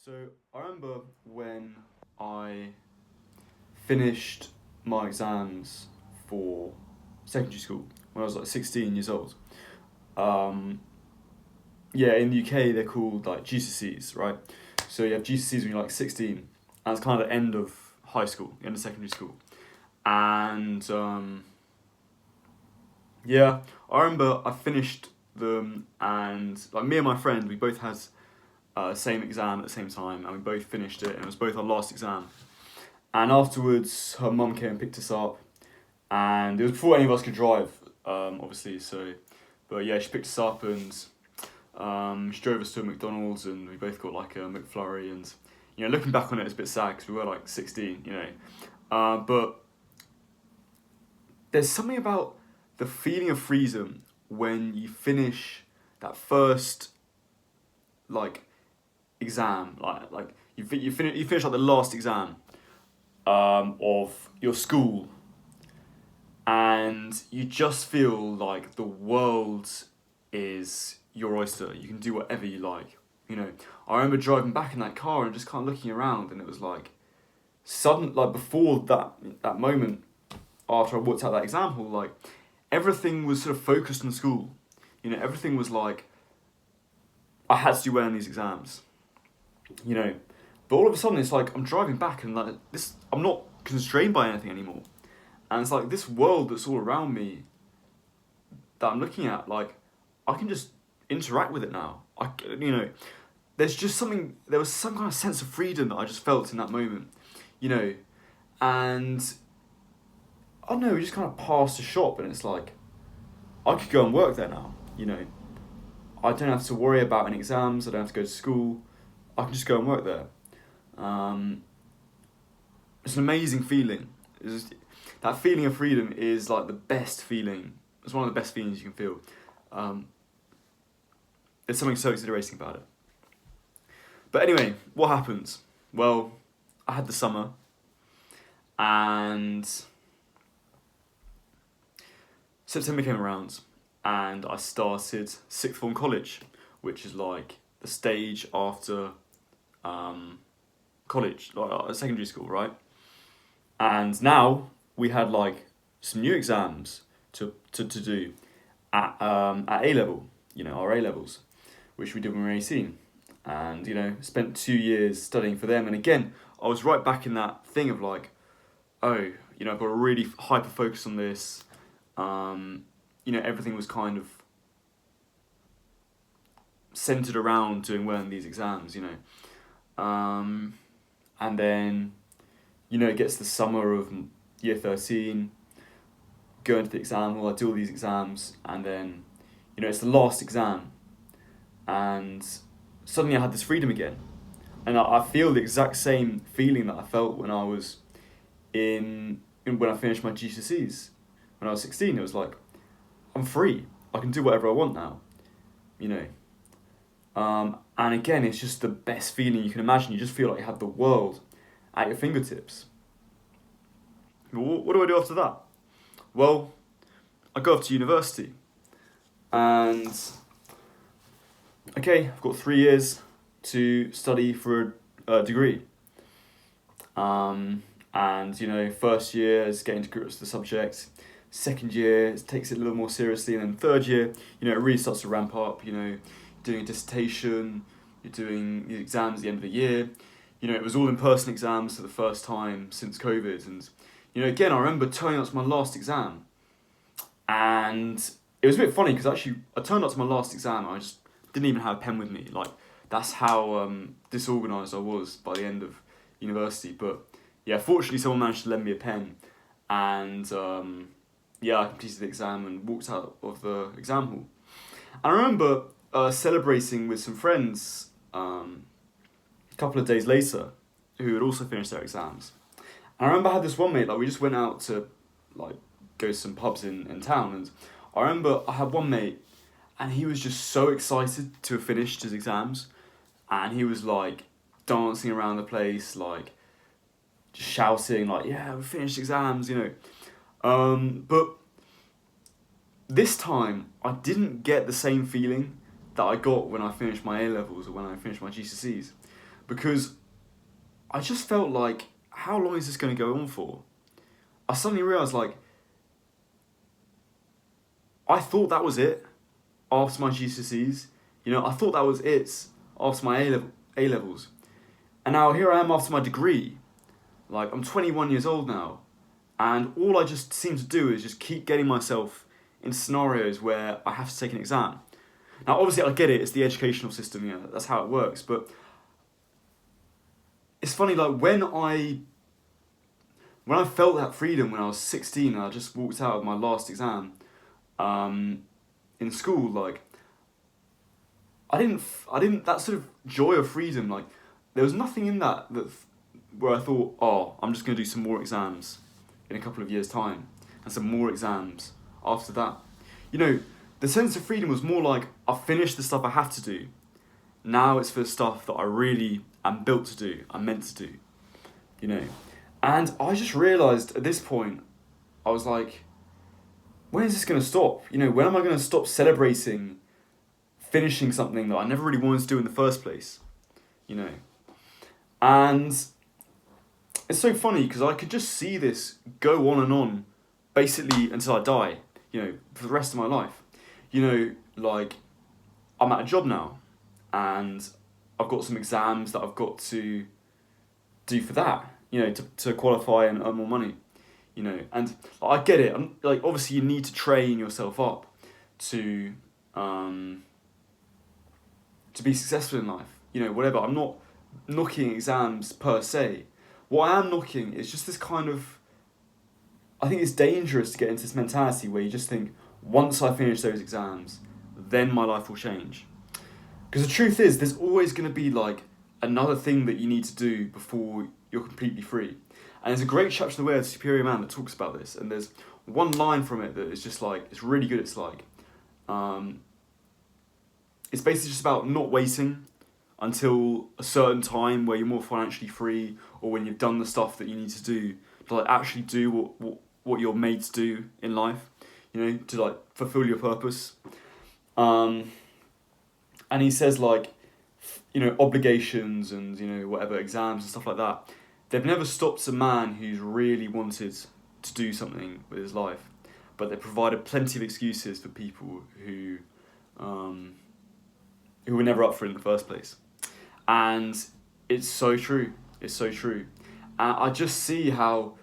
So I remember when I finished my exams for secondary school when I was like 16 years old. Um, yeah, in the UK they're called like GCSEs, right? So you have GCSEs when you're like 16, and it's kind of the end of high school, end of secondary school. And yeah, I remember I finished them, and like me and my friend, we both had same exam at the same time, and we both finished it, and it was both our last exam. And afterwards, her mum came and picked us up, and it was before any of us could drive, obviously. So, but yeah, she picked us up and she drove us to a McDonald's, and we both got like a McFlurry. And looking back on it, it's a bit sad because we were like 16, but there's something about the feeling of freedom when you finish that first like exam, like you finish like the last exam of your school, and you just feel like the world is your oyster. You can do whatever you like. I remember driving back in that car and just kind of looking around, and it was like sudden, like before that moment after I walked out that exam hall, like everything was sort of focused on school. Everything was like I had to do well in these exams. You know, but all of a sudden it's like I'm driving back and like this, I'm not constrained by anything anymore, and it's like this world that's all around me that I'm looking at, like I can just interact with it now. There's just something. There was some kind of sense of freedom that I just felt in that moment, you know, and I don't know. We just kind of passed a shop, and it's like I could go and work there now. I don't have to worry about any exams. I don't have to go to school. I can just go and work there. Um, it's an amazing feeling. That feeling of freedom is like the best feeling. It's one of the best feelings you can feel. Um, there's something so exhilarating about it. But anyway, what happens? Well, I had the summer, and September came around, and I started sixth form college, which is like the stage after um, college, like secondary school, right? And now we had like some new exams to do at A level, our A levels, which we did when we were 18. And, spent 2 years studying for them. And again, I was right back in that thing of like, oh, I've got to really hyper focus on this. Everything was kind of centered around doing well in these exams. And then, it gets the summer of year 13, go into the exam hall, I do all these exams, and then, it's the last exam, and suddenly I had this freedom again. And I feel the exact same feeling that I felt when I was when I finished my GCSEs. When I was 16, it was like, I'm free. I can do whatever I want now, you know. And again, it's just the best feeling you can imagine. You just feel like you have the world at your fingertips. What do I do after that? Well, I go off to university, and okay, I've got 3 years to study for a degree. And first year is getting to grips with the subject. Second year it takes it a little more seriously, and then third year, it really starts to ramp up. Doing a dissertation, you're doing the exams at the end of the year. It was all in-person exams for the first time since COVID, and again, I remember turning up to my last exam, and it was a bit funny because actually I turned up to my last exam and I just didn't even have a pen with me. Like that's how disorganised I was by the end of university. But yeah, fortunately someone managed to lend me a pen, and yeah, I completed the exam and walked out of the exam hall. And I remember celebrating with some friends a couple of days later who had also finished their exams. And I remember I had this one mate, like we just went out to like go to some pubs in town, and I remember I had one mate and he was just so excited to have finished his exams, and he was like dancing around the place, like just shouting like, yeah, we finished exams. But this time I didn't get the same feeling that I got when I finished my A levels or when I finished my GCSEs. because I just felt like, how long is this going to go on for? I suddenly realised, like, I thought that was it after my GCSEs. You know, I thought that was it after my A levels. And now here I am after my degree. Like, I'm 21 years old now. And all I just seem to do is just keep getting myself in scenarios where I have to take an exam. Now, obviously, I get it. It's the educational system, you know, that's how it works. But it's funny, like, when I felt that freedom when I was 16 and I just walked out of my last exam in school, like, I didn't, that sort of joy of freedom, like, there was nothing in that where I thought, oh, I'm just going to do some more exams in a couple of years' time, and some more exams after that. You know, the sense of freedom was more like, I've finished the stuff I have to do. Now it's for the stuff that I really am built to do, I'm meant to do, you know. And I just realised at this point, I was like, when is this going to stop? You know, when am I going to stop celebrating finishing something that I never really wanted to do in the first place? You know. And it's so funny because I could just see this go on and on, basically until I die, you know, for the rest of my life. You know, like, I'm at a job now, and I've got some exams that I've got to do for that, you know, to qualify and earn more money, you know. And I get it. Like, obviously you need to train yourself up to be successful in life, you know, whatever. I'm not knocking exams per se. What I am knocking is just this kind of, I think it's dangerous to get into this mentality where you just think, once I finish those exams, then my life will change. Because the truth is, there's always going to be like another thing that you need to do before you're completely free. And there's a great chapter in The Way of the Superior Man that talks about this, and there's one line from it that is just like, it's really good. It's like, it's basically just about not waiting until a certain time where you're more financially free, or when you've done the stuff that you need to do to like actually do what you're made to do in life, you know, to like fulfill your purpose. And he says, like, you know, obligations and, you know, whatever, exams and stuff like that, they've never stopped a man who's really wanted to do something with his life, but they provided plenty of excuses for people who were never up for it in the first place. And it's so true. It's so true. And I just see how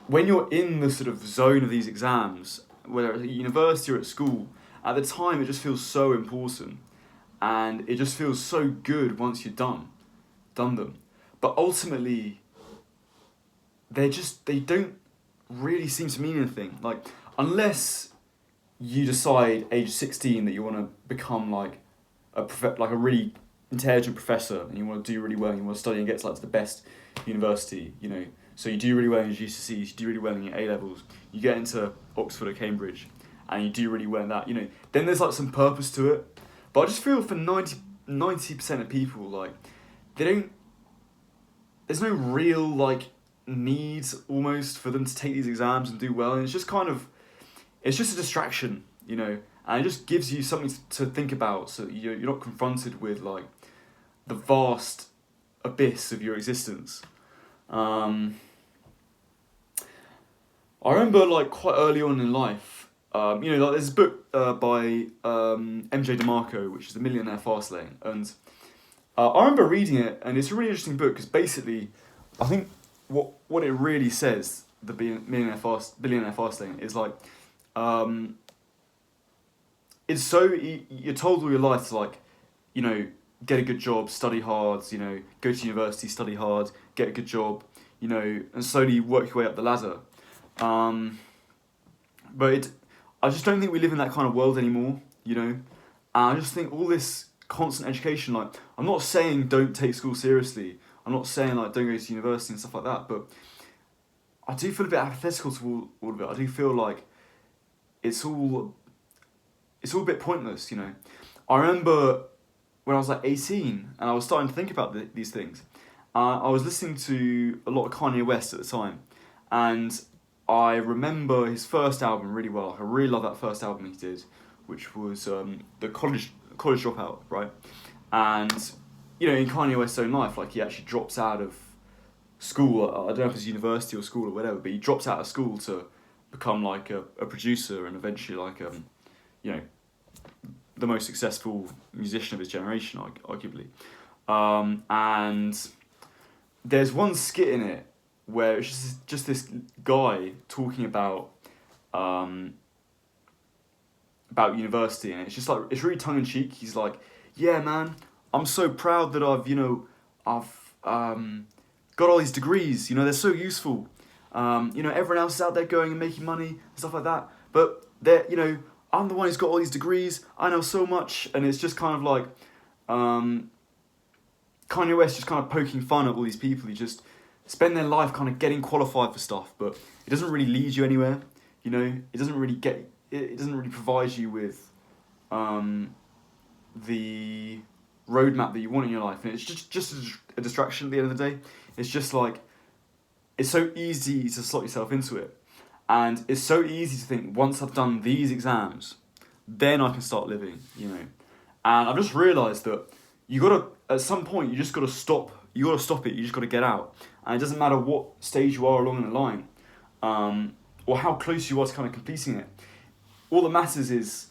when you're in the sort of zone of these exams, whether it's at university or at school, at the time it just feels so important. And it just feels so good once you've done them. But ultimately, they don't really seem to mean anything. Like, unless you decide age 16 that you want to become like a really intelligent professor, and you want to do really well, and you want to study and get to like to the best university, you know. So you do really well in your GCSEs, you do really well in your A levels, you get into Oxford or Cambridge, and you do really well in that, you know. Then there's like some purpose to it. But I just feel for 90% of people, like, there's no real, like, need almost for them to take these exams and do well. And it's just it's just a distraction, you know, and it just gives you something to think about, so that you're not confronted with, like, the vast abyss of your existence. I remember, like, quite early on in life, you know, like, there's a book by MJ DeMarco, which is The Millionaire Fastlane, and I remember reading it, and it's a really interesting book, because basically, I think what it really says, the Billionaire Fastlane, is like, it's so, you're told all your life to, like, you know, get a good job, study hard, you know, go to university, study hard, get a good job, you know, and slowly work your way up the ladder. But I just don't think we live in that kind of world anymore, you know. And I just think all this constant education, like, I'm not saying don't take school seriously. I'm not saying, like, don't go to university and stuff like that. But I do feel a bit apathetical to all of it. I do feel like it's all a bit pointless, you know. I remember when I was like 18 and I was starting to think about these things. I was listening to a lot of Kanye West at the time, and I remember his first album really well. I really love that first album he did, which was the College Dropout, right? And you know, in Kanye West's own life, like, he actually drops out of school. I don't know if it's university or school or whatever, but he drops out of school to become like a producer and eventually like you know, the most successful musician of his generation, arguably. And there's one skit in it where it's just this guy talking about university, and it's just like, it's really tongue in cheek. He's like, yeah, man, I'm so proud that I've got all these degrees. You know, they're so useful. You know, everyone else is out there going and making money and stuff like that, but they're, you know, I'm the one who's got all these degrees. I know so much, and it's just kind of like Kanye West just kind of poking fun at all these people who just spend their life kind of getting qualified for stuff, but it doesn't really lead you anywhere. You know, it doesn't really provide you with the roadmap that you want in your life, and it's just a distraction at the end of the day. It's just like, it's so easy to slot yourself into it, and it's so easy to think, once I've done these exams, then I can start living, you know. And I've just realised that you gotta, at some point, you just gotta stop. You gotta stop it. You just gotta get out, and it doesn't matter what stage you are along the line, or how close you are to kind of completing it. All that matters is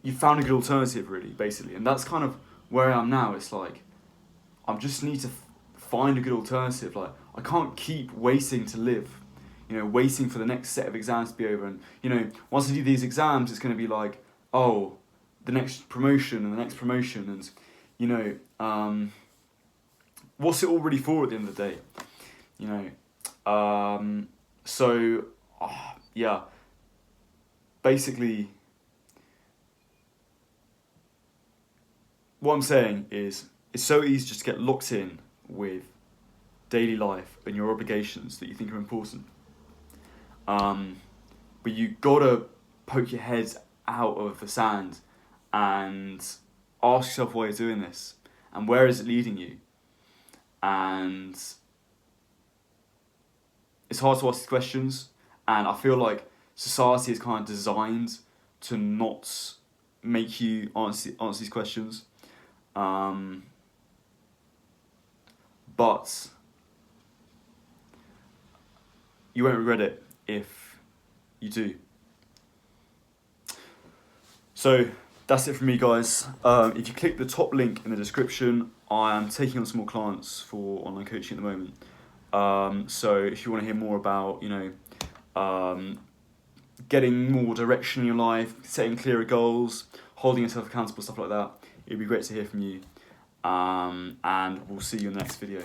you found a good alternative, really, basically, and that's kind of where I am now. It's like, I just need to find a good alternative. Like, I can't keep waiting to live, you know, waiting for the next set of exams to be over, and, you know, once I do these exams, it's going to be like, oh, the next promotion and the next promotion, and, you know, what's it all really for at the end of the day, you know? So, yeah, basically, what I'm saying is, it's so easy just to get locked in with daily life and your obligations that you think are important. But you gotta poke your head out of the sand and ask yourself why you're doing this and where is it leading you. And it's hard to ask these questions, and I feel like society is kind of designed to not make you answer these questions. But you won't regret it if you do. So that's it from me, guys. If you click the top link in the description, I am taking on some more clients for online coaching at the moment. So if you want to hear more about, you know, getting more direction in your life, setting clearer goals, holding yourself accountable, stuff like that, it'd be great to hear from you. And we'll see you in the next video.